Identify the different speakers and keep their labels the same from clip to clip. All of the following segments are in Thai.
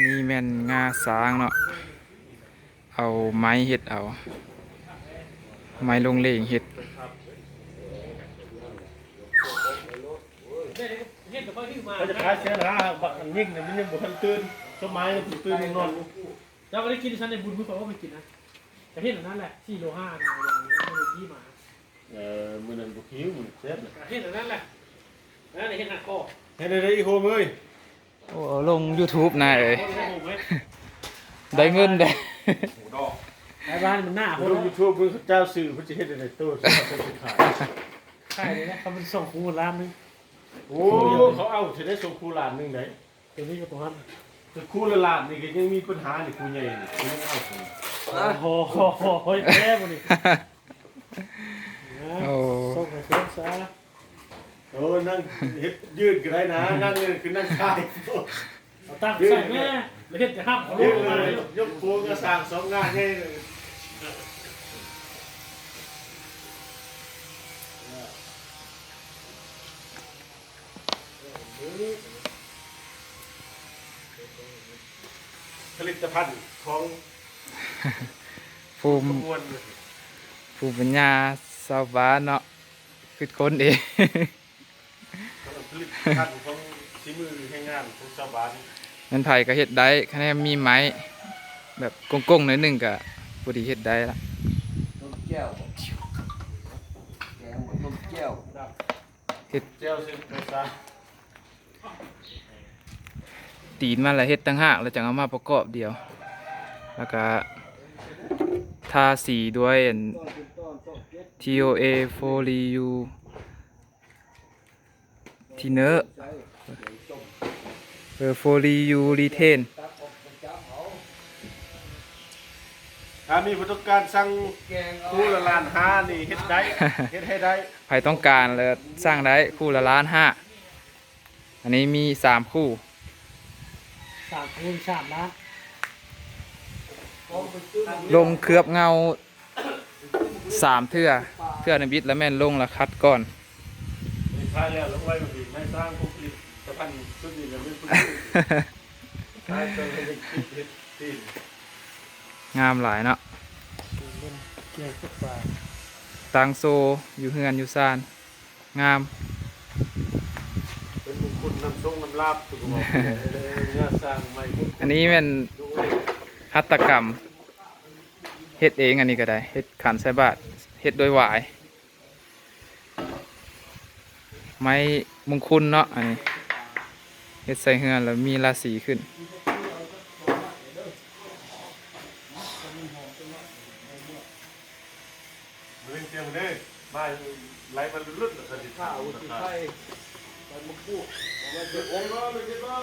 Speaker 1: นี่แม่นงาสางเนาะเอาไม้เฮ็ดเอาไม้ลงเลงเฮ็ด
Speaker 2: เขาจะขายเสียหาบักอันยิ่งเนี่ยมันยังบ่ทันตื่นต้นไม้มันตื่นนอน
Speaker 3: เจ้าก็ได้กินฉันในบุญเพื่อว่าไปกินนะแต่เห็นนั่นแหละ4 โล 5นะอย่างนี้ไม่ได้ที่มา
Speaker 2: มื้อนั้นบ่คิวมื้อเสร็จ
Speaker 3: เห็นนั่นแหละนั่นเห็นหักคอ
Speaker 2: เฮ็ดได้อีโคมเอ้ย
Speaker 1: โอ้เอาลง YouTube นายเอ้ยได้เงินได้
Speaker 2: ดอก
Speaker 3: ไอ้บ้านมันหน้าโค
Speaker 2: ล
Speaker 3: ต
Speaker 2: ง
Speaker 3: ร
Speaker 2: YouTube เพิ่นเจ้าซื้อเพิ่นสิเฮ็ดได้ตู้สิขาย
Speaker 3: ใช่เลยนะเขาเป็นส่งคูณล้านนึง
Speaker 2: โอ้เขาเอาสิได้ส่งคูล้านนึงได้
Speaker 3: เดี๋ยวนี้ก็ตรงนั้น
Speaker 2: แต่คูละล้านนี่ก็ยังมีปัญหานี่คูใหญ่นี่คูยังเอาอยู่
Speaker 3: โอ้โหแย่หมดนี่
Speaker 1: โอ้
Speaker 3: ส่งไปเชื่อซะ
Speaker 2: นั่งเฮ็ดยืดก็ได้นะนั่งนี่คือนั่งชาย
Speaker 3: เอาตั้งใส่แม่แล้วเห็นจะห้ามเขาล
Speaker 2: ยื
Speaker 3: ง
Speaker 2: ด
Speaker 3: มา
Speaker 2: เล
Speaker 3: เลย ย
Speaker 2: ยกปูก็สร้างสองงานให้เลยผลิตภัณฑ์ของ
Speaker 1: ภูมิ
Speaker 2: มวล
Speaker 1: ภูมิปัญญาชาวบ้านเนาะคือคนเอง
Speaker 2: ผลิตภัณฑ์ของฝีมือแห่งงานของชาวบ้าน
Speaker 1: มันไผก็เฮ็ดได้คะแนนมีไม้แบบกงๆหน่อยหนึงก็บ่ดีเฮ็ดได้ละ
Speaker 4: ต้มแก้วแกงต้มแก้ว
Speaker 2: เจ้าซึ่งภาษา
Speaker 1: ตีนมันแล้วเฮ็ดต่างหากแล้วจังเอามาประกอบเดียว แล้วก็ทาสีด้วยอัน TOA Folio Thinner Folio Retain
Speaker 2: ถ้ามีประสบการณ์สั่ง
Speaker 4: แกงเอา
Speaker 2: คู่ละล้านห้านี่เฮ็ดได้เฮ็ดให้ได้
Speaker 1: ใครต้องการแล้วสร้างได้คู่ละ1.5 ล้านอันนี้มี3คู่
Speaker 3: 3 คูณ 3 ล้าน
Speaker 1: ลงเคลือบเงา3 เทื่อในบิดแล้วแม่นลงแล้วคัดก่อน
Speaker 2: ไม่ใช่แล้วลงไว้บ่ดีไม่สร้างผู้ผลิตภัณฑ์ชุดนี้แล้วไม่ผลิตใช่ตัวให้คิดเฮ็ดที่
Speaker 1: งามหลายเนาะ
Speaker 3: เกี่ยวกับปลา
Speaker 1: ตังโซอยู่เฮือนอยู่ซานงาม
Speaker 2: เป็นมงคลนำส่งนำลาบถูกบ่เนี่ยสร้างใหม่
Speaker 1: อันนี้เป็นหัตถกรรมเฮ็ดเองอันนี้ก็ได้เฮ็ดขันใส่บาตรเฮ็ดโดยหวาย ไม้มงคลเนาะอันนี้เฮ็ดใส่เฮือนแล้วมีราศีขึ้น
Speaker 2: เรื่องเตรียมเด้อมาไหลมาลุดๆสถิตข้าว
Speaker 4: ที่ไข่ใบมะกรูดเอาไว้เดี๋ยว
Speaker 2: องค์ละเลยบ่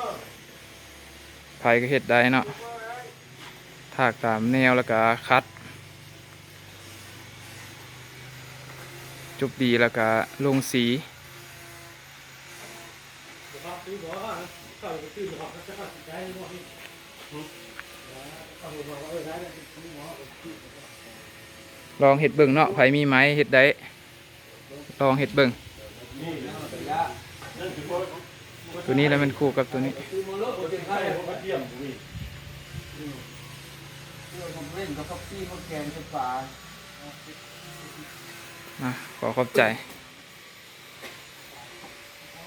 Speaker 1: ไผก็เฮ็ดได้เนาะถากตามแนวแล้วก็คัด จุบดีแล้วก็ลงสี
Speaker 3: ครับซื้อบ่เข้าไปซื้อบ่ก็จะตัดสินใจบ่นี่เอาบ่ว่าได้ซื้อบ่
Speaker 1: ลองเฮ็ดเบิ่งเนาะไผมีไม้เฮ็ดได้ลองเฮ็ดเบิ่ง
Speaker 2: นี่
Speaker 4: ระยะ
Speaker 2: นั่นคือบ่
Speaker 1: ตัวนี้แล้วมันคู่กับตัวนี้
Speaker 4: คือมันเลอะเป็นไข่
Speaker 2: บ่เทียมนี่
Speaker 4: เพื่อมันเล่นกับพักซี่มันแกงกับปลา
Speaker 1: ขอขอบใจ